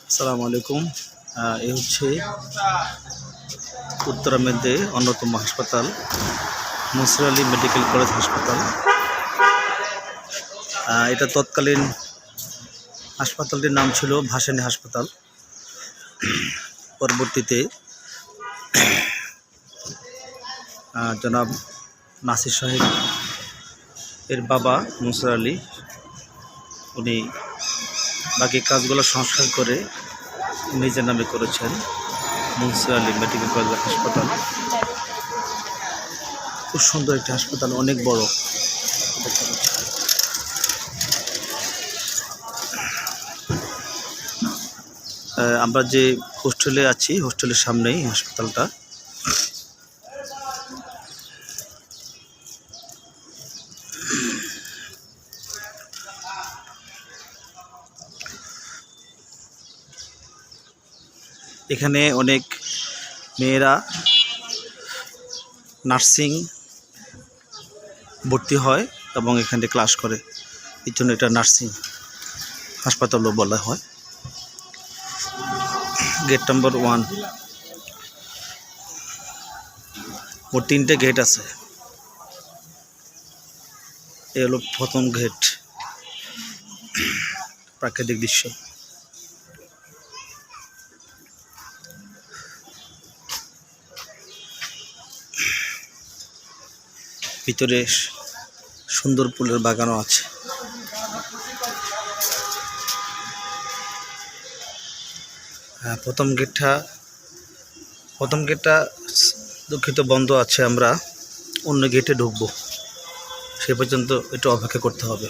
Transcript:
আসসালামু আলাইকুম। এই হচ্ছে উত্তরা মেদে অন্যতম হাসপাতাল, মুনসির আলী মেডিকেল কলেজ হাসপাতাল। এটা তৎকালীন হাসপাতালটির নাম ছিল ভাসানী হাসপাতাল। পরবর্তীতে জনাব নাসির সাহেব এর বাবা মুনসির আলী উনি বাকি কাজগুলো সংস্কার করে নিজের নামে করেছেন মুনসির আলী মেডিকেল কলেজ হাসপাতাল। খুব সুন্দর একটি হাসপাতাল, অনেক বড়। আমরা যে হোস্টেলে আছি, হোস্টেলের সামনেই হাসপাতালটা। এখানে অনেক মেয়েরা নার্সিং ভর্তি হয় এবং এখানে ক্লাস করে, এই জন্য এটা নার্সিং হাসপাতালও বলা হয়। গেট নাম্বার 1, ওর 3টে গেট আছে। এ হলো প্রথম গেট। প্রাকৃতিক দৃশ্য। ভিতরে সুন্দর ফুলের বাগানও আছে। প্রথম গেটটা দুঃখিত বন্ধ আছে। আমরা অন্য গেটে ঢুকবো, সে পর্যন্ত একটু অপেক্ষা করতে হবে।